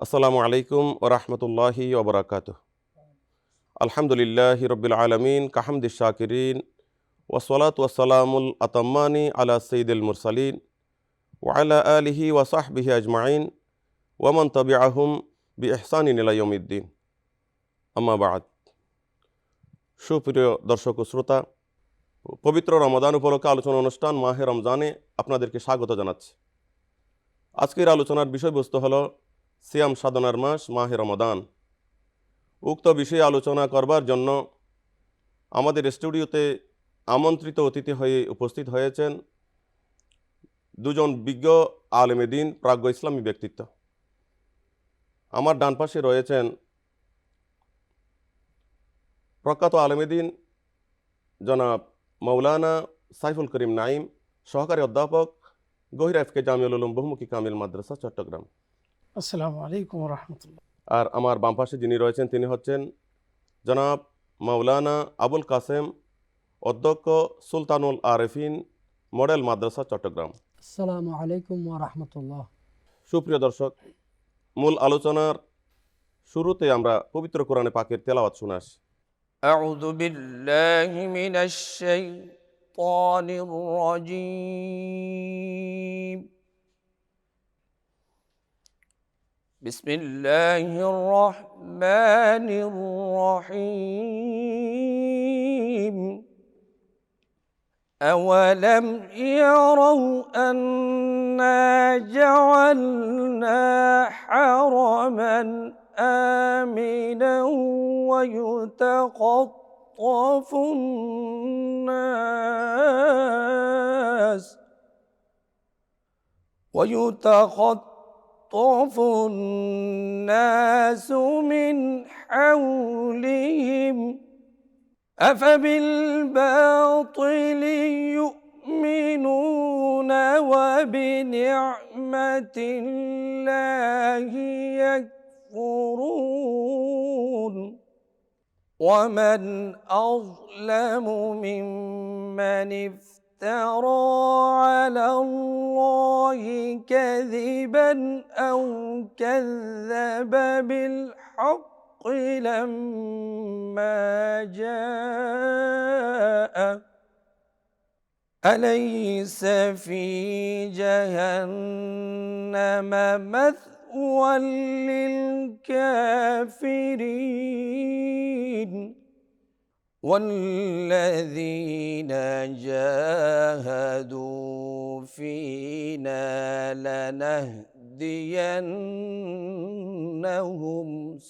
আসসালামু আলাইকুম ওয়া রাহমাতুল্লাহি ওয়া বারাকাতুহু। আলহামদুলিল্লাহি রাব্বিল আলামিন কাহামদিশ শাকিরিন ওয়া সলাতু ওয়াস সালামুল আতাম্মানি আলা সাইয়্যিদিল মুরসালিন ওয়া আলা আলিহি ওয়া সাহবিহি আজমাইন ওয়া মান তাবিআহুম বিইহসানিন ইলা ইয়াউমিদ্দিন। আম্মা বা'দ। সুপ্রিয় দর্শক ও শ্রোতা, পবিত্র রমাদান উপলক্ষে আলোচনা অনুষ্ঠান মাহে রমজানে আপনাদেরকে স্বাগত জানাচ্ছি। আজকের আলোচনার বিষয়বস্তু হলো সিয়াম সাধনার মাস মাহে রমাদান। উক্ত বিষয়ে আলোচনা করবার জন্য আমাদের স্টুডিওতে আমন্ত্রিত অতিথি হয়ে উপস্থিত হয়েছেন দুজন বিজ্ঞ আলেমে দ্বীন, প্রাজ্ঞ ইসলামী ব্যক্তিত্ব। আমার ডান পাশে রয়েছেন প্রখ্যাত আলেমে দ্বীন জনাব মৌলানা সাইফুল করিম নাঈম, সহকারী অধ্যাপক, গহিরা এফকে জামিউল উলুম বহুমুখী কামিল মাদ্রাসা, চট্টগ্রাম। আসসালামু আলাইকুম ওয়া রাহমাতুল্লাহ। আর আমার বাম পাশে যিনি রয়েছেন তিনি হচ্ছেন জনাব মৌলানা আবুল কাসেম, অধ্যক্ষ, সুলতানুল আরেফিন মডেল মাদ্রাসা, চট্টগ্রাম। আসসালামু আলাইকুম ওয়া রাহমাতুল্লাহ। সুপ্রিয় দর্শক, মূল আলোচনার শুরুতে আমরা পবিত্র কোরআনে পাকের তেলাওয়াত শুনে আসি। আউযু বিল্লাহি মিনাশ শাইতানির রাজীম। বিসমিল্লাহির রহমানির রহিম। أولم يروا أنا جعلنا حرما آمنا ويتخطف الناس من حولهم أفبالباطل يؤمنون وبنعمة الله يكفرون ومن أظلم ممن افترى على الله كذبا أو كذب بالحق لما جاء أليس في جهنم مثوى للكافرين والذين جاهدوا فينا لنهدينهم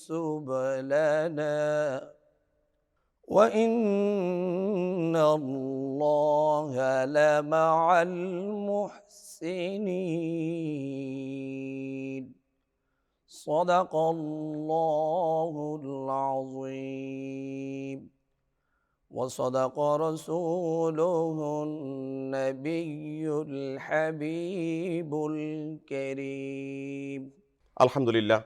سبلنا وإن الله لمع المحسنين صدق الله العظيم وصدق رسوله النبي الحبيب الكريم। আলহামদুলিল্লাহ,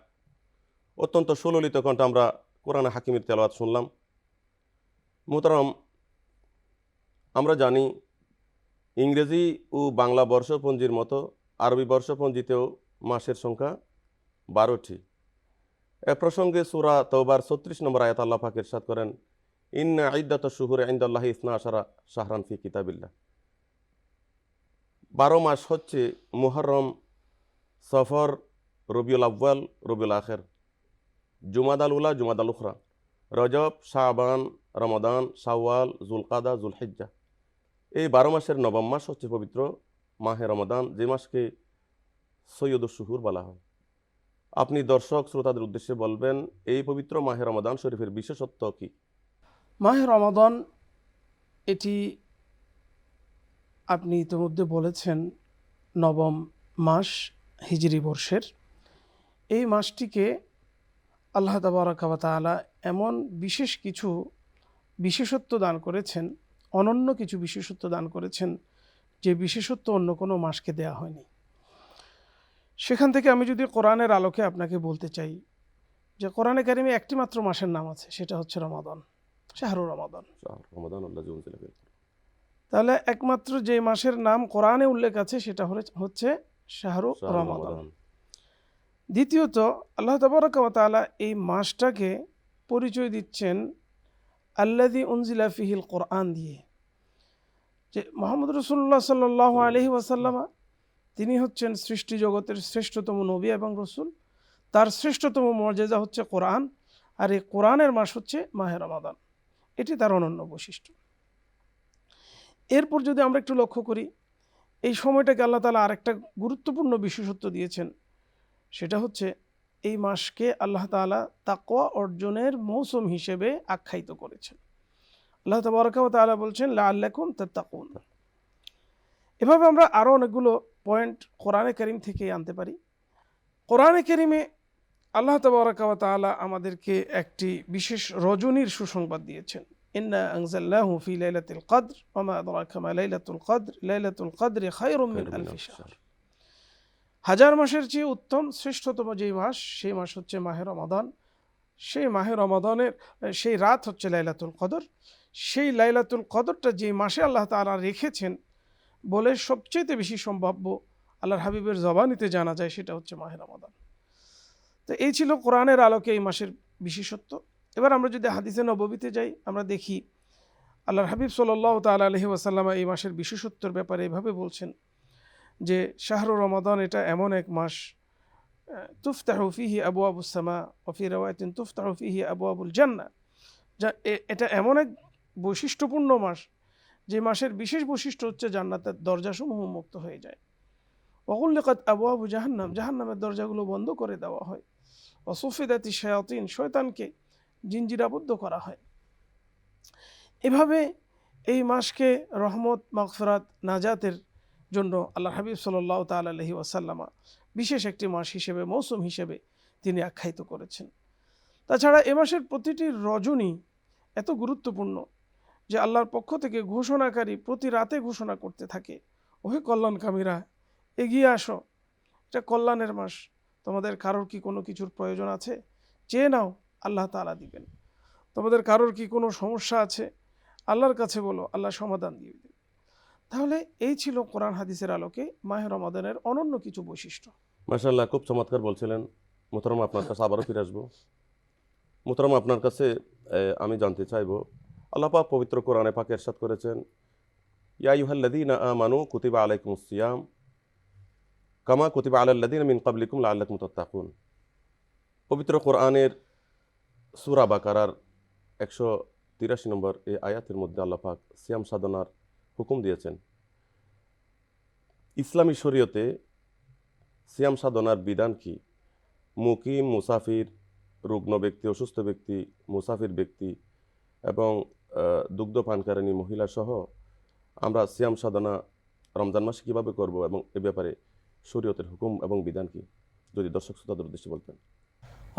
অত্যন্ত সুললিত কণ্ঠে আমরা কোরআনে হাকিমের তেলাওয়াত শুনলাম। মুহতারাম, আমরা জানি ইংরেজি ও বাংলা বর্ষপঞ্জির মতো আরবি বর্ষপঞ্জিতেও মাসের সংখ্যা 12টি। এ প্রসঙ্গে সূরা তাওবার 36 নম্বর আয়াত আল্লাহ পাক ইরশাদ করেন, ইন্না ইদ্দাতাশ শুহুরি ইনদাল্লাহি ইসনা আশারা শাহরান ফি কিতাবিল্লাহ। 12 মাস হচ্ছে মুহররম, সফর, রবিউল আউয়াল, রবিউল আখির, জুমাদাল উলা, জুমাদাল উখরা, রজব, শাবান, রমাদান, শাওয়াল, জুলকাদা, জুলহিজ্জা। এই 12 মাসের নবম মাস হচ্ছে পবিত্র মাহে রমাদান, যে মাসকে সৈয়দুশ শুহুর বলা হয়। আপনি দর্শক শ্রোতাদের উদ্দেশ্যে বলবেন, এই পবিত্র মাহে রমাদান শরীফের বিশেষত্ব কি? মাহে রমাদান এটি আপনি ইতিমধ্যে বলেছেন নবম মাস হিজরি বর্ষের। এই মাসটিকে আল্লাহ তাবারাকা ওয়া তাআলা এমন বিশেষ কিছু বিশেষত্ব দান করেছেন, অনন্য কিছু বিশেষত্ব দান করেছেন, যে বিশেষত্ব অন্য কোনো মাসকে দেয়া হয়নি। সেখান থেকে আমি যদি কোরআনের আলোকে আপনাকে বলতে চাই যে কোরআনে কারিমে একটি মাত্র মাসের নাম আছে, সেটা হচ্ছে রমাদান, শাহরু রমাদান। তাহলে একমাত্র যে মাসের নাম কোরআনে উল্লেখ আছে সেটা হচ্ছে শাহরু রমাদান। দ্বিতীয়ত আল্লাহ তাবারাকা ওয়া তাআলা এই মাসটাকে পরিচয় দিচ্ছেন আল্লাযী উনজিলা ফিহিল কোরআন দিয়ে, যে মুহাম্মদ রাসূলুল্লাহ সাল্লাল্লাহু আলাইহি ওয়াসাল্লামা তিনি হচ্ছেন সৃষ্টি জগতের শ্রেষ্ঠতম নবী এবং রসুল। তার শ্রেষ্ঠতম মর্যাদা হচ্ছে কোরআন, আর এই কোরআনের মাস হচ্ছে মাহে রমাদান। এটি তার অনন্য বৈশিষ্ট্য। এরপর যদি আমরা একটু লক্ষ্য করি, এই সময়টাকে আল্লাহ তাআলা আরেকটা গুরুত্বপূর্ণ বিশেষত্ব দিয়েছেন, সেটা হচ্ছে এই মাসকে আল্লাহ তাআলা তাকওয়া অর্জনের মৌসুম হিসেবে আখ্যায়িত করেছেন। আল্লাহ তাবারাকা ওয়া তাআলা বলছেন লাআল্লাকুম তাত্তাকুন। এভাবে আমরা আরও অনেকগুলো পয়েন্ট কোরআনে কারীম থেকে আনতে পারি। কোরআনে কারীমে আল্লাহ তাবারাকা ওয়া তাআলা আমাদেরকে একটি বিশেষ রজনীর সুসংবাদ দিয়েছেন। ইন্না আনজালনাহু ফি লাইলাতিল কদর ওয়া মা আদরাকা মা লাইলাতুল কদর লাইলাতুল কদরি খায়রুম মিন আলফি শাহর। হাজার মাসের চেয়ে উত্তম শ্রেষ্ঠতম যেই মাস, সেই মাস হচ্ছে মাহে রমাদান। সেই মাহে রমাদানের সেই রাত হচ্ছে লাইলাতুল কদর। সেই লাইলাতুল কদরটা যে মাসে আল্লাহ তাআলা রেখেছেন বলে সবচেয়ে বেশি সম্ভাব্য আল্লাহর হাবিবের জবানিতে জানা যায়, সেটা হচ্ছে মাহে রমাদান। তো এই ছিল কোরআনের আলোকে এই মাসের বিশেষত্ব। এবার আমরা যদি হাদিসে নববীতে যাই, আমরা দেখি আল্লাহর হাবিব সাল্লাল্লাহু তাআলা আলাইহি ওয়াসাল্লাম এই মাসের বিশেষত্বের ব্যাপারে এভাবে বলছেন যে শাহরু রমাদান এটা এমন এক মাস, তুফতাহু ফিহি আবওয়াবুস সামা ওয়া ফি রাওয়ায়াতিন তুফতাহু ফিহি আবওয়াবুল জান্নাহ। যা এটা এমন এক বৈশিষ্ট্যপূর্ণ মাস, যে মাসের বিশেষ বৈশিষ্ট্য হচ্ছে জান্নাতের দরজাসমূহ মুক্ত হয়ে যায়। ওয়াগুল্লিকাত আবওয়াবু জাহান্নাম, জাহান্নামের দরজাগুলো বন্ধ করে দেওয়া হয়। ওয়া সুফিদাতি শায়াতিন, শয়তানকে জিনজিরাবদ্ধ করা হয়। এভাবে এই মাসকে রহমত, মাগফিরাত, নাজাতের জন্য আল্লাহ হাবিব সাল্লাল্লাহু তাআলা আলাইহি ওয়াসাল্লামা বিশেষ একটি মাস হিসেবে, মৌসুম হিসেবে তিনি আখ্যায়িত করেছেন। তাছাড়া এ মাসের প্রতিটি রজনী এত গুরুত্বপূর্ণ যে আল্লাহর পক্ষ থেকে ঘোষণাকারী প্রতি রাতে ঘোষণা করতে থাকে, ওহে কল্যাণকামীরা এগিয়ে আসো, এটা কল্যাণের মাস, তোমাদের কারোর কি কোনো কিছুর প্রয়োজন আছে, চেয়ে নাও, আল্লাহ তাআলা দিবেন। তোমাদের কারোর কি কোনো সমস্যা আছে, আল্লাহর কাছে বলো, আল্লাহ সমাধান দিয়ে দেবেন। তাহলে এই ছিল কোরআন হাদিসের আলোকে মাহে রমাদানের অনন্য কিছু বৈশিষ্ট্য। মাশাআল্লাহ, খুব চমৎকার বলছিলেন। মোহতারাম, আপনার কাছে আবারও ফিরে আসবো। মোহতারাম, আপনার কাছে আমি জানতে চাইব, আল্লাহ পাক পবিত্র কোরআনে পাকে ইরশাদ করেছেন, ইয়া আইয়ুহাল্লাযীনা আমানু কুতিবা আলাইকুমুস সিয়াম কামা কুতিবা আলাল্লাযীনা মিন ক্বাবলিকুম লাআল্লাকুম তাত্তাকুন। পবিত্র কোরআনের সূরা বাকারার 183 নম্বর এই আয়াতের মধ্যে আল্লাহ পাক সিয়াম সাধনার হুকুম দিয়েছেন। ইসলামী শরীয়তে সিয়াম সাধনার বিধান কি? মুকিম, মুসাফির, রুগ্ন ব্যক্তি, অসুস্থ ব্যক্তি, মুসাফির ব্যক্তি এবং দুগ্ধ পানকারিণী মহিলা সহ আমরা সিয়াম সাধনা রমজান মাসে কীভাবে করব এবং এ ব্যাপারে শরীয়তের হুকুম এবং বিধান কি, যদি দর্শক শ্রোতাদের উদ্দেশ্যে বলতেন।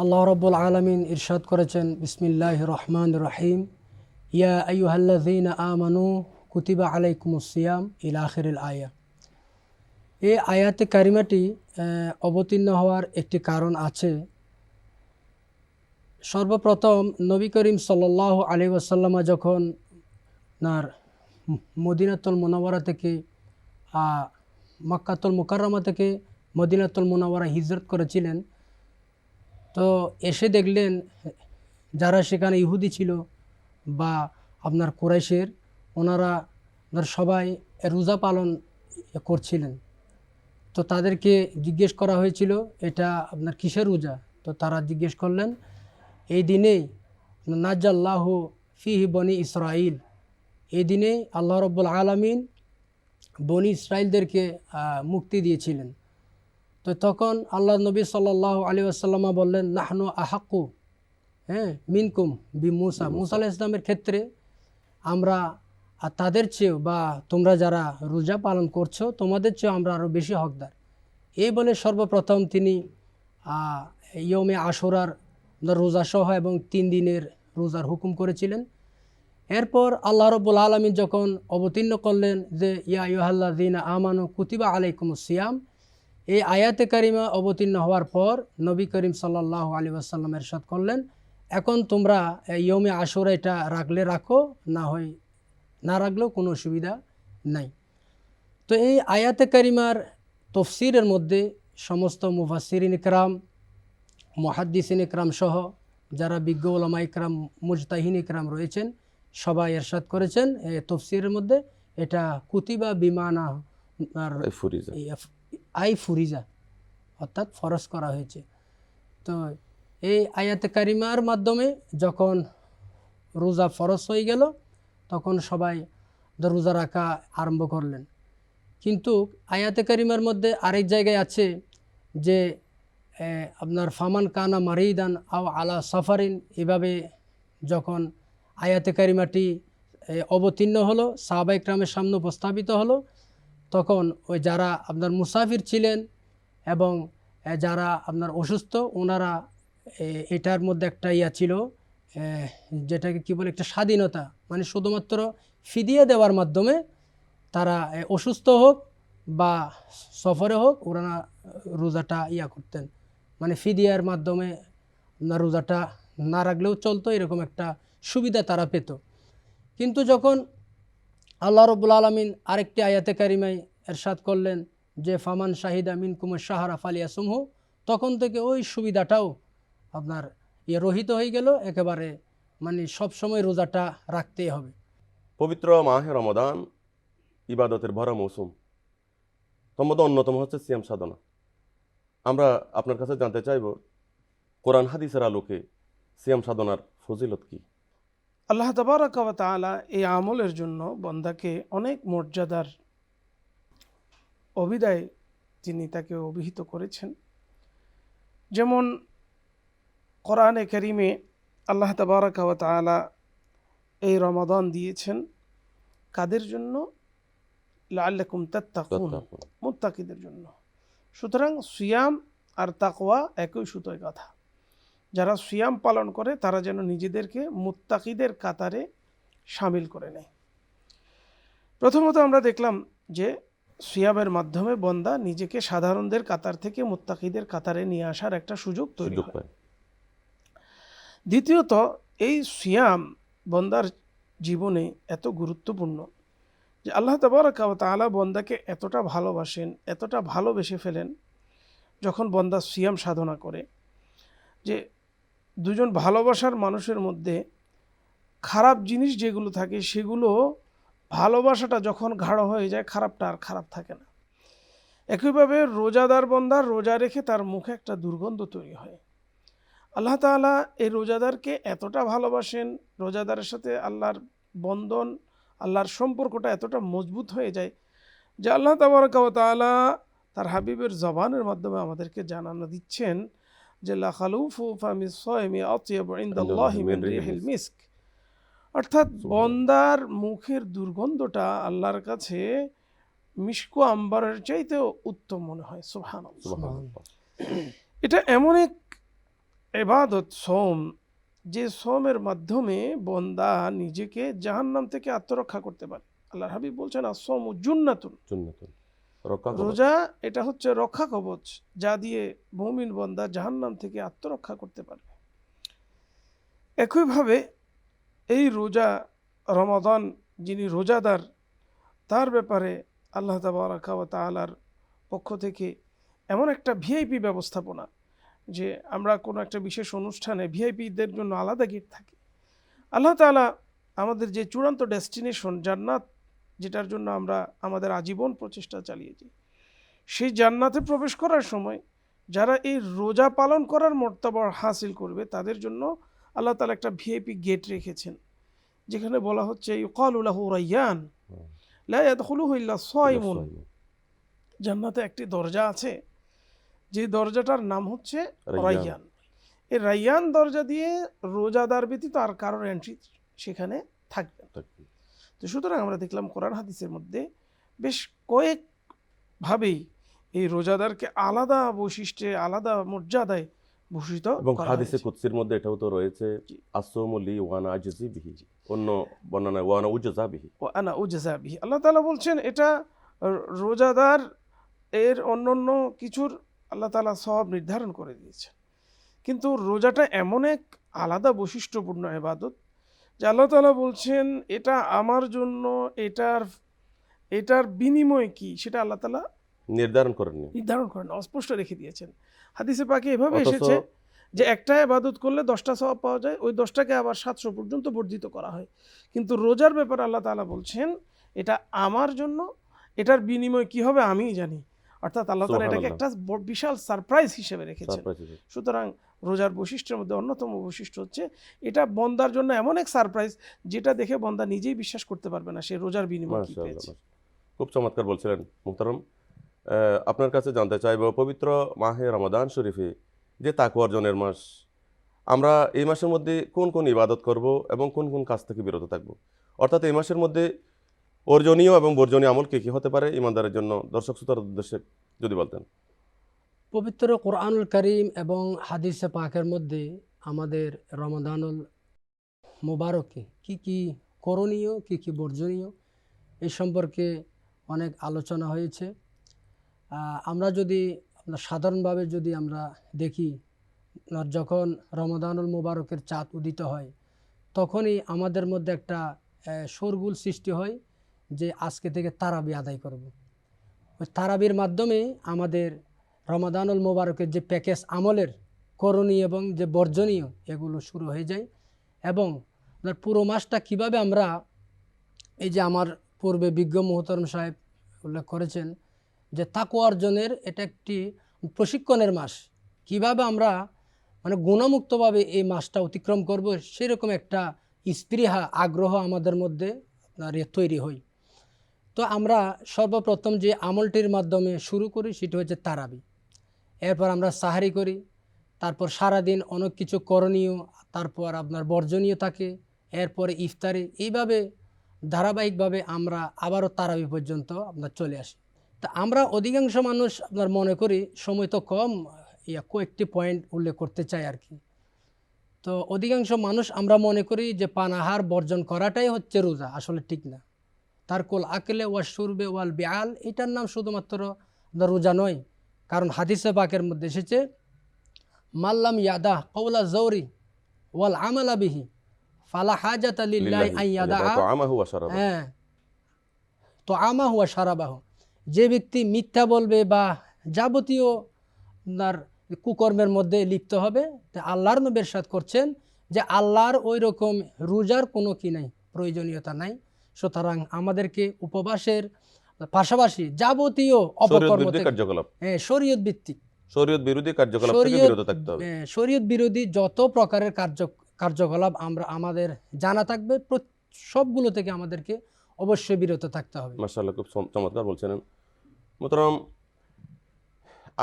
আল্লাহ রাব্বুল আলামিন ইরশাদ করেছেন, বিসমিল্লাহির রহমানির রহিম, ইয়া আইয়ুহাল্লাযীনা আমানু কুতিবা আলাইকুমুস সিয়াম ইলা আখিরিল আয়া। এই আয়াতে কারিমাটি অবতীর্ণ হওয়ার একটি কারণ আছে। সর্বপ্রথম নবী করিম সাল্লাল্লাহু আলাইহি ওয়াসাল্লাম যখন নার মদিনাতুল মুনাওয়ারা থেকে মক্কাতুল মুকাররমা থেকে মদিনাতুল মুনাওয়ারা হিজরত করেছিলেন, তো এসে দেখলেন যারা সেখানে ইহুদি ছিল বা আপনার কুরাইশের, ওনারা সবাই রোজা পালন করছিলেন। তো তাদেরকে জিজ্ঞেস করা হয়েছিল এটা আপনার কিসের রোজা? তো তারা জিজ্ঞেস করলেন এই দিনেই নাজ্জাল্লাহু ফিহি বনি ইসরাইল, এই দিনে আল্লাহ রাব্বুল আলামিন বনি ইসরাইলদেরকে মুক্তি দিয়েছিলেন। তো তখন আল্লাহ নবী সাল্লাল্লাহু আলাইহি ওয়াসাল্লাম বললেন, নাহনু আহাক্কু মিনকুম বি মুসা, মুসা আলাইহিস সালামের ক্ষেত্রে আমরা তাদের চেয়েও বা তোমরা যারা রোজা পালন করছো তোমাদের চেয়েও আমরা আরও বেশি হকদার। এই বলে সর্বপ্রথম তিনি ইয়মে আশুরার রোজা সহ এবং 3 দিনের রোজার হুকুম করেছিলেন। এরপর আল্লাহ রাব্বুল আলামিন যখন অবতীর্ণ করলেন যে ইয়া আইয়ুহাল্লাযীনা আমানু কুতিবা আলাইকুমুস সিয়াম, এই আয়াতে কারিমা অবতীর্ণ হওয়ার পর নবী করিম সাল্লাল্লাহু আলাইহি ওয়াসাল্লাম ইরশাদ করলেন, এখন তোমরা ইয়মে আশুরা এটা রাখলে রাখো, না হয় না রাখলেও কোনো অসুবিধা নাই। তো এই আয়াতে কারিমার তফসিরের মধ্যে সমস্ত মুফাসসিরিন ইকরাম মুহাদ্দিসিন ইকরাম সহ যারা বিজ্ঞ ওলামা ইকরাম মুজতাহিন ইকরাম রয়েছেন সবাই এরশাদ করেছেন তফসিরের মধ্যে এটা কুতিবা বিমানা আর এই ফরিজা। আই ফুরিজা অর্থাৎ ফরজ করা হয়েছে। তো এই আয়াতে কারিমার মাধ্যমে যখন রোজা ফরজ হয়ে গেল তখন সবাই রোজা রাখা আরম্ভ করলেন। কিন্তু আয়াতে কারিমার মধ্যে আরেক জায়গায় আছে যে আপনার ফামান কানা মারিদান আও আলা সাফারিন, এভাবে যখন আয়াতে কারিমাটি অবতীর্ণ হলো সাহাবা ইকরামের সামনে উপস্থাপিত হলো, তখন ওই যারা আপনার মুসাফির ছিলেন এবং যারা আপনার অসুস্থ ওনারা এটার মধ্যে একটা ছিল যেটাকে কি বলে একটা স্বাধীনতা, মানে শুধুমাত্র ফিদিয়ে দেওয়ার মাধ্যমে তারা অসুস্থ হোক বা সফরে হোক ওরা রোজাটা করতেন, মানে ফিদিয়ার মাধ্যমে রোজাটা না রাখলেও চলতো, এরকম একটা সুবিধা তারা পেত। কিন্তু যখন আল্লাহ রব্বুল আলামিন আরেকটি আয়াতে কারিমায় এরশাদ করলেন যে ফামান শাহিদা মিনকুম শাহরা ফালিয়াসুমহু, তখন থেকে ওই সুবিধাটাও আপনার রহিত হয়ে গেল, একেবারে মানে সব সময় রোজাটা রাখতেই হবে। পবিত্র মাহে রমাদান ইবাদতের ভরা মৌসুম, তার মধ্যে অন্যতম হচ্ছে সিয়াম সাধনা। আমরা আপনার কাছে জানতে চাইব কোরআন হাদিসের আলোকে সিয়াম সাধনার ফজিলত কি? আল্লাহ তাবারাকা ওয়া তাআলা এই আমলের জন্য বন্দাকে অনেক মর্যাদার অভিদায় তিনি তাকে অভিহিত করেছেন। যেমন কোরআনে কারিমে আল্লাহ তাবারাকা ওয়া তাআলা এই রমাদান দিয়েছেন কাদের জন্য? লাআল্লাকুম তাত্তাকুন, মুত্তাকিদের জন্য। সুতরাং সিয়াম আর তাকওয়া একই সুতোয় গাঁথা। যারা সিয়াম পালন করে তারা যেন নিজেদেরকে মুত্তাকিদের কাতারে শামিল করে নেয়। প্রথমত আমরা দেখলাম যে সিয়ামের মাধ্যমে বন্দা নিজেকে সাধারণদের কাতার থেকে মুত্তাকিদের কাতারে নিয়ে আসার একটা সুযোগ তৈরি হয়। দ্বিতীয়ত এই সিয়াম বন্দার জীবনে এত গুরুত্বপূর্ণ যে আল্লাহ তাবারাকা ওয়া তাআলা বন্দাকে এতটা ভালোবাসেন, এতটা ভালোবেসে ফেলেন যখন বন্দা সিয়াম সাধনা করে, যে দুজন ভালোবাসার মানুষের মধ্যে খারাপ জিনিস যেগুলো থাকে সেগুলো ভালোবাসাটা যখন গাঢ় হয়ে যায় খারাপটা আর খারাপ থাকে না। একইভাবে রোজাদার বন্দা রোজা রেখে তার মুখে একটা দুর্গন্ধ তৈরি হয়। আল্লাহ তাআলা এই রোজাদারকে এতটা ভালোবাসেন, রোজাদারের সাথে আল্লাহর বন্ধন, আল্লাহর সম্পর্কটা এতটা মজবুত হয়ে যায় যে আল্লাহ তাবারাকা ওয়া তাআলা তার হাবিবের জবানের মাধ্যমে আমাদেরকে জানানো দিচ্ছেন যে লা খালুফু ফামিস সায়মি আতয়াবু ইনদাল্লাহি মিন রিহিল মিস্ক, অর্থাৎ বন্দার মুখের দুর্গন্ধটা আল্লাহর কাছে মিশকু আম্বারের চাইতেও উত্তম মনে হয়। সুবহানাল্লাহ। এটা এমন এক ইবাদত সোম যে সোমের মাধ্যমে বন্দা নিজেকে জাহান্নাম থেকে আত্মরক্ষা করতে পারে। আল্লাহর হাবিব বলছেন আসসামু জুন্নাতুন, রোজা এটা হচ্ছে রক্ষা কবচ যা দিয়ে মুমিন বন্দা জাহান্নাম থেকে আত্মরক্ষা করতে পারবে। একইভাবে এই রোজা রমাদান যিনি রোজাদার তার ব্যাপারে আল্লাহ তাবারাকা ওয়া তাআলার পক্ষ থেকে এমন একটা ভিআইপি ব্যবস্থাপনা যে আমরা কোনো একটা বিশেষ অনুষ্ঠানে ভিআইপিদের জন্য আলাদা গেট থাকে। আল্লাহ তাআলা আমাদের যে চূড়ান্ত ডেস্টিনেশন জান্নাত, যেটার জন্য আমরা আমাদের আজীবন প্রচেষ্টা চালিয়েছি, সেই জান্নাতে প্রবেশ করার সময় যারা এই রোজা পালন করার মর্তবা হাসিল করবে তাদের জন্য আল্লাহ তাআলা একটা ভিআইপি গেট রেখেছেন, যেখানে বলা হচ্ছে ইউকালু লাহু রায়্যান লা ইয়াদখুলুহু ইল্লা সায়িমুন। জান্নাতে একটি দরজা আছে, যে দরজাটার নাম হচ্ছে রায়্যান। এই রায়্যান দরজা দিয়ে রোজাদার ব্যতীত আর কারোর এন্ট্রি সেখানে থাকবে না। তো সুতরাং আমরা দেখলাম কোরআন হাদিসের মধ্যে বেশ কয়েকভাবেই এই রোজাদারকে আলাদা বৈশিষ্ট্যে আলাদা মর্যাদায় ভূষিত এবং হাদিসে কুদসির মধ্যে এটাও তো রয়েছে আসসামু লি ওয়া আনা আজজি বিহি, অন্য বর্ণনায় ওয়া আনা উজজা বিহি, ওয়া আনা উজজা বিহি। আল্লাহ তাআলা বলছেন এটা রোজাদার এর অন্যান্য কিছুর আল্লাহ তাআলা সওয়াব নির্ধারণ করে দিয়েছেন, কিন্তু রোজাটা এমন এক আলাদা বৈশিষ্ট্যপূর্ণ ইবাদত যে আল্লাহ তাআলা বলছেন এটা আমার জন্য, এটার বিনিময় কি সেটা আল্লাহ তাআলা নির্ধারণ করেন, অস্পষ্ট রেখে দিয়েছেন। হাদিসে পাকে এভাবে এসেছে যে একটা ইবাদত করলে 10টা সওয়াব পাওয়া যায়, ওই 10টাকে আবার 700 পর্যন্ত বর্ধিত করা হয়। কিন্তু রোজার ব্যাপারে আল্লাহ তাআলা বলছেন এটা আমার জন্য, এটার বিনিময় কি হবে আমিই জানি। অর্থাৎ আল্লাহ তাআলা এটাকে একটা বিশাল সারপ্রাইজ হিসেবে রেখেছেন। সুতরাং রোজার বৈশিষ্ট্যের মধ্যে অন্যতম বৈশিষ্ট্য হচ্ছে এটা বন্দার জন্য এমন এক সারপ্রাইজ যেটা দেখে বন্দা নিজেই বিশ্বাস করতে পারবে না সে রোজার বিনিময় কি পেয়েছে। খুব চমৎকার বলছিলেন মুহতারাম। আপনার কাছে জানতে চাইব, পবিত্র মাহে রমাদান শরীফে যে তাকওয়া অর্জনের মাস, আমরা এই মাসের মধ্যে কোন কোন ইবাদত করব এবং কোন কোন কাজ থেকে বিরত থাকব? অর্থাৎ এই মাসের মধ্যে অর্জনীয় এবং বর্জনীয় আমল কি হতে পারে ইমানদারের জন্য, দর্শক শ্রোতার উদ্দেশ্যে যদি বলতেন। পবিত্র কোরআনুল কারীম এবং হাদিসে পাকের মধ্যে আমাদের রমাদানুল মুবারকে কি কি করণীয়, কি কি বর্জনীয়, এই সম্পর্কে অনেক আলোচনা হয়েছে। আমরা যদি সাধারণভাবে যদি আমরা দেখি, যখন রমাদানুল মুবারকের চাঁদ উদিত হয় তখনই আমাদের মধ্যে একটা শোরগোল সৃষ্টি হয় যে আজকে থেকে তারাবি আদায় করব। ওই তারাবির মাধ্যমে আমাদের রমাদানুল মুবারকের যে প্যাকেজ আমলের করণীয় এবং যে বর্জনীয় এগুলো শুরু হয়ে যায়। এবং পুরো মাসটা কিভাবে আমরা, এই যে আমার পূর্বে বিজ্ঞ মুহতারম সাহেব উল্লেখ করেছেন যে তাকওয়া অর্জনের এটা একটি প্রশিক্ষণের মাস, কিভাবে আমরা মানে গুণমুক্তভাবে এই মাসটা অতিক্রম করব সেরকম একটা স্পৃহা আগ্রহ আমাদের মধ্যে আপনার তৈরি হয়। তো আমরা সর্বপ্রথম যে আমলটির মাধ্যমে শুরু করি সেটা হচ্ছে তারাবি। এরপর আমরা সাহারি করি, তারপর সারাদিন অনেক কিছু করণীয়, তারপর আপনার বর্জনীয় থাকে, এরপরে ইফতারি, এইভাবে ধারাবাহিকভাবে আমরা আবারও তারাবি পর্যন্ত আপনার চলে আসি। তা আমরা অধিকাংশ মানুষ আপনার মনে করি, সময় তো কম, কয়েকটি পয়েন্ট উল্লেখ করতে চাই আর কি। তো অধিকাংশ মানুষ আমরা মনে করি যে পানাহার বর্জন করাটাই হচ্ছে রোজা, আসলে ঠিক না। তারকুল আকলে ওয়া শুরবে ওয়াল বিআল, এটার নাম শুধুমাত্র রোজা নয়। কারণ হাদিসে পাকের মধ্যে এসেছে মাল্লাম ইয়াদা কওলা জৌরি ওয়াল আমালা বিহি ফালা হাজাতা লিল্লাহি আন ইয়াদা তাআমাহু ওয়া শারাবাহু। যে ব্যক্তি মিথ্যা বলবে বা যাবতীয় আপনার কুকর্মের মধ্যে লিপ্ত হবে, আল্লাহর নবী ইরশাদ করছেন যে আল্লাহর ওই রকম রোজার কোনো কি নাই, প্রয়োজনীয়তা নাই। সুতরাং আমাদেরকে উপবাসের পাশাপাশি যাবতীয় অপকর্ম থেকে, শরীয়ত ভিত্তিক, শরীয়ত বিরোধী কার্যকলাপ থেকে বিরত থাকতে হবে। শরীয়ত বিরোধী যত প্রকারের কার্যকলাপ আমরা আমাদের জানা থাকবে সবগুলো থেকে আমাদেরকে অবশ্যই বিরত থাকতে হবে। মাশাআল্লাহ, খুব চমৎকার বলছেন মুহতারাম।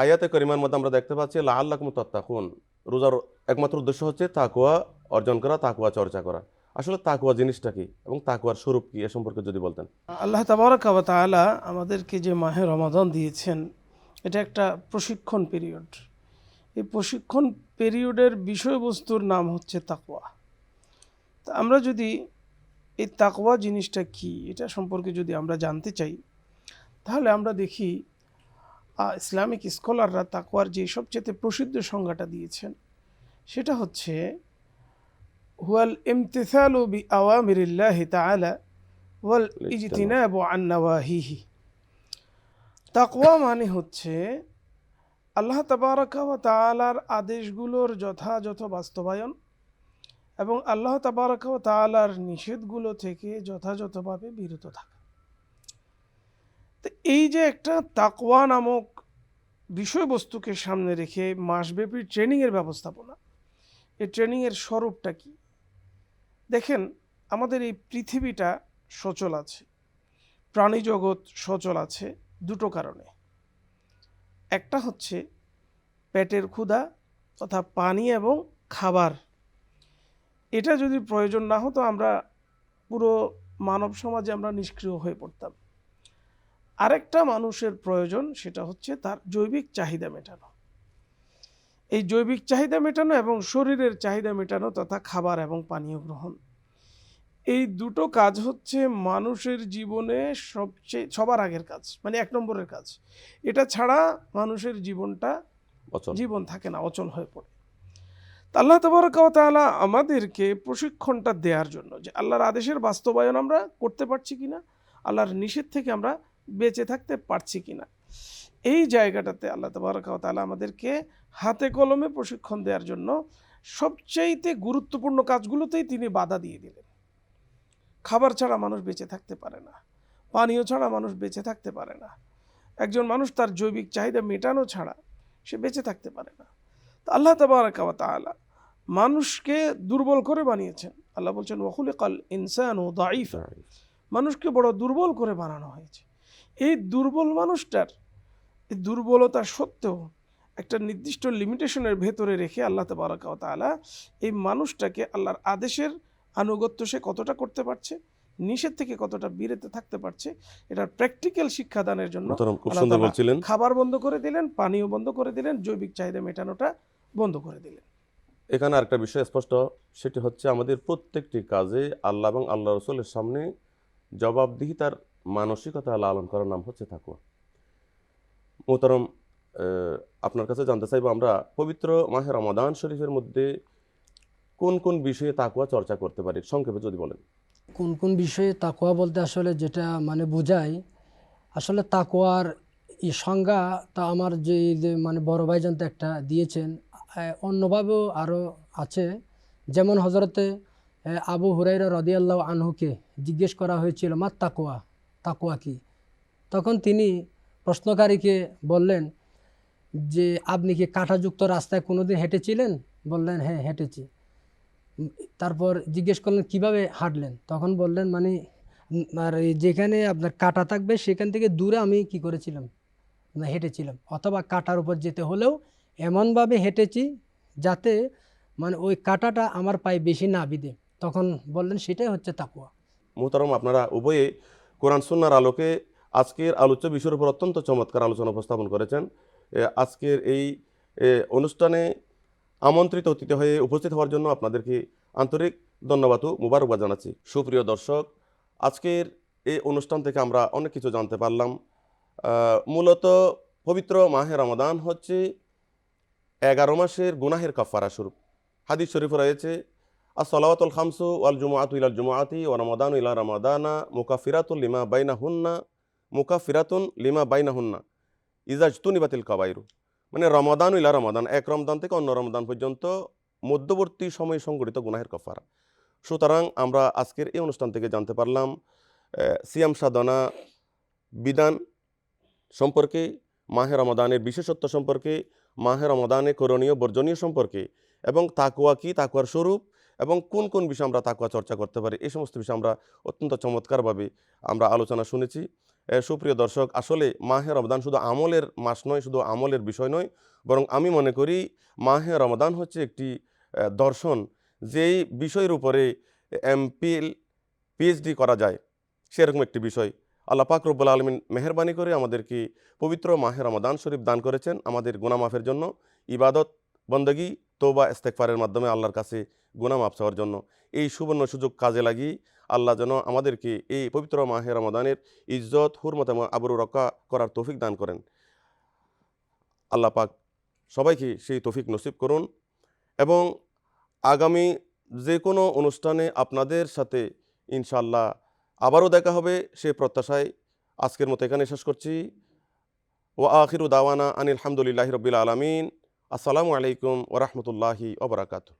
আয়াতে কারিমার মধ্যে আমরা দেখতে পাচ্ছি লাআল্লাকুম তাত্তাকুন, রোজার একমাত্র উদ্দেশ্য হচ্ছে তাকওয়া অর্জন করা, তাকওয়া চর্চা করা। আসলে তাকওয়া জিনিসটা কি এবং তাকওয়ার স্বরূপ কি এ সম্পর্কে যদি বলতেন। আল্লাহ তাবারাকা ওয়া তাআলা আমাদেরকে যে মাহে রমাদান দিয়েছেন এটা একটা প্রশিক্ষণ পিরিয়ড। এই প্রশিক্ষণ পিরিয়ডের বিষয়বস্তুর নাম হচ্ছে তাকওয়া। তা আমরা যদি এই তাকওয়া জিনিসটা কি এটা সম্পর্কে যদি আমরা জানতে চাই, তাহলে আমরা দেখি ইসলামিক স্কলাররা তাকওয়ার যে সবচেয়ে প্রসিদ্ধ সংজ্ঞাটা দিয়েছেন সেটা হচ্ছে হুয়াল ইমতিসালু বিআওয়ামিরিল্লাহি তাআলা ওয়াল ইজতিনাবু আন নাওয়াহিহি। তাকওয়া মানে হচ্ছে আল্লাহ তাবারাকা ওয়া তাআলার আদেশগুলোর যথাযথ বাস্তবায়ন এবং আল্লাহ তাবারাকা ওয়া তাআলার নিষেধগুলো থেকে যথাযথভাবে বিরত থাকা। তো এই যে একটা তাকওয়া নামক বিষয়বস্তুকে সামনে রেখে মাসব্যাপী ট্রেনিংয়ের ব্যবস্থাপনা, এই ট্রেনিংয়ের স্বরূপটা কি? দেখেন, আমাদের এই পৃথিবীটা সচল আছে, প্রাণী জগৎ সচল আছে দুটো কারণে। একটা হচ্ছে পেটের ক্ষুধা তথা পানি এবং খাবার। এটা যদি প্রয়োজন না হতো আমরা পুরো মানব সমাজে আমরা নিষ্ক্রিয় হয়ে পড়তাম। আরেকটা মানুষের প্রয়োজন, সেটা হচ্ছে তার জৈবিক চাহিদা মেটানো। এই জৈবিক চাহিদা মেটানো এবং শরীরের চাহিদা মেটানো তথা খাবার এবং পানীয় গ্রহণ, এই দুটো কাজ হচ্ছে মানুষের জীবনে সবার আগের কাজ, মানে 1 নম্বরের কাজ। এটা ছাড়া মানুষের জীবন থাকে না, অচল হয়ে পড়ে। আল্লাহ তাবারাকা ওয়া তাআলা আমাদেরকে প্রশিক্ষণটা দেওয়ার জন্য যে আল্লাহর আদেশের বাস্তবায়ন আমরা করতে পারছি কিনা, আল্লাহর নিষেধ থেকে আমরা বেঁচে থাকতে পারছি কিনা, এই জায়গাটাতে আল্লাহ তাবারাকা ওয়া তাআলা আমাদেরকে হাতে কলমে প্রশিক্ষণ দেওয়ার জন্য সবচাইতে গুরুত্বপূর্ণ কাজগুলোতেই তিনি বাধা দিয়ে দিলেন। খাবার ছাড়া মানুষ বেঁচে থাকতে পারে না, পানীয় ছাড়া মানুষ বেঁচে থাকতে পারে না, একজন মানুষ তার জৈবিক চাহিদা মেটানো ছাড়া সে বেঁচে থাকতে পারে না। তো আল্লাহ তাবারাকা ওয়া তাআলা মানুষকে দুর্বল করে বানিয়েছেন। আল্লাহ বলছেন ওয়া খুলিকাল ইনসানু দাঈফা, মানুষকে বড় দুর্বল করে বানানো হয়েছে। এই দুর্বল মানুষটার এই দুর্বলতা সত্ত্বেও একটা নির্দিষ্ট লিমিটেশনের ভেতরে রেখে আল্লাহ তাবারাকা ওয়া তাআলা এই মানুষটাকে আল্লাহর আদেশের আনুগত্য সে কতটা করতে পারছে, নিষেধ থেকে কতটা বিরত থাকতে পারছে, এটার প্র্যাকটিক্যাল শিক্ষাদানের জন্য মোহতারাম, খুব আল্লাহ সুন্দর তাআলা বলছিলেন। খাবার বন্ধ করে দিলেন, পানীয় বন্ধ করে দিলেন, জৈবিক চাহিদা মেটানোটা বন্ধ করে দিলেন। এখানে আরেকটা বিষয় স্পষ্ট, সেটি হচ্ছে আমাদের প্রত্যেকটি কাজে আল্লাহ এবং আল্লাহ রসুলের সামনে জবাবদিহিতার মানসিকতা লালন করার নাম হচ্ছে তাকওয়া। মোহতারাম, আপনার কাছে জানতে চাইবো, আমরা পবিত্র মাহে রমাদান শরীফের মধ্যে কোন কোন বিষয়ে তাকওয়া চর্চা করতে পারি, সংক্ষেপে যদি বলেন। কোন কোন বিষয়ে তাকওয়া বলতে আসলে যেটা মানে বোঝায়, আসলে তাকওয়ার এই সংজ্ঞা তা আমার যে মানে বড় ভাইজান তো একটা দিয়েছেন, অন্যভাবেও আরও আছে। যেমন হজরতে আবু হুরাইরা রাদিয়াল্লাহু আনহুকে জিজ্ঞেস করা হয়েছিল মা তাকওয়া, তাকওয়া কি? তখন তিনি প্রশ্নকারীকে বললেন যে আপনি কি কাঁটাযুক্ত রাস্তায় কোনোদিন হেঁটেছিলেন? বললেন হ্যাঁ হেঁটেছি। তারপর জিজ্ঞেস করলেন কিভাবে হাঁটলেন? তখন বললেন মানে আর এই যেখানে আপনার কাঁটা থাকবে সেখান থেকে দূরে আমি কি করেছিলাম না হেঁটেছিলাম, অথবা কাঁটার উপর যেতে হলেও এমনভাবে হেঁটেছি যাতে মানে ওই কাঁটাটা আমার পায়ে বেশি না বিঁধে। তখন বললেন সেটাই হচ্ছে তাকওয়া। মোহতারাম, আপনারা উভয়ে কোরআন সুন্নাহর আলোকে আজকের আলোচ্য বিষয়ের উপর অত্যন্ত চমৎকার আলোচনা উপস্থাপন করেছেন। আজকের এই অনুষ্ঠানে আমন্ত্রিত অতিথি হয়ে উপস্থিত হওয়ার জন্য আপনাদেরকে আন্তরিক ধন্যবাদ ও মুবারকবাদ জানাচ্ছি। সুপ্রিয় দর্শক, আজকের এই অনুষ্ঠান থেকে আমরা অনেক কিছু জানতে পারলাম। মূলত পবিত্র মাহে রমাদান হচ্ছে 11 মাসের গুনাহের কাফারা স্বরূপ। হাদিস শরীফ রয়েছে as-salawatul khamsu wal jumu'atu ila al-jumu'ati wa ramadanu ila ramadana mukaffiratun lima bainahunna ইজা ইজতুনিবাতিল কাবাইরু। মানে রমাদান ইলা রমাদান, এক রমদান থেকে অন্য রমদান পর্যন্ত মধ্যবর্তী সময়ে সংগঠিত গুনাহের কাফারা। সুতরাং আমরা আজকের এই অনুষ্ঠান থেকে জানতে পারলাম সিয়াম সাধনা বিধান সম্পর্কে, মাহে রমাদানের বিশেষত্ব সম্পর্কে, মাহে রমাদানে করণীয় বর্জনীয় সম্পর্কে, এবং তাকওয়া কি, তাকওয়ার স্বরূপ, এবং কোন কোন বিষয়ে আমরা তাকওয়া চর্চা করতে পারি, এই সমস্ত বিষয়ে আমরা অত্যন্ত চমৎকারভাবে আমরা আলোচনা শুনেছি। সুপ্রিয় দর্শক, আসলে মাহে রমাদান শুধু আমলের মাস নয়, শুধু আমলের বিষয় নয়, বরং আমি মনে করি মাহে রমাদান হচ্ছে একটি দর্শন, যেই বিষয়ের উপরে এমপিএল পিএইচডি করা যায়, সেরকম একটি বিষয়। আল্লাহ পাক রব্বুল আলামিন মেহেরবানি করে আমাদেরকে পবিত্র মাহে রমাদান শরীফ দান করেছেন আমাদের গুনাহ মাফের জন্য, ইবাদত বন্দগি তওবা ইস্তেগফারের মাধ্যমে আল্লাহর কাছে গুনাহ মাফ চাওয়ার জন্য। এই সুবর্ণ সুযোগ কাজে লাগিয়ে আল্লাহ যেন আমাদেরকে এই পবিত্র মাহে রমাদানের ইজ্জত, হুরমত এবং আবরু রক্ষা করার তৌফিক দান করেন। আল্লাহ পাক সবাইকে সেই তৌফিক নসিব করুন, এবং আগামী যে কোনো অনুষ্ঠানে আপনাদের সাথে ইনশাআল্লাহ আবারও দেখা হবে সে প্রত্যাশায় আজকের মতো এখানে শেষ করছি। ওয়া আখিরু দাওয়ানা আনিল হামদুলিল্লাহি রাব্বিল আলামিন। আসসালামু আলাইকুম ওয়া রাহমাতুল্লাহি ওয়া বারাকাতুহু।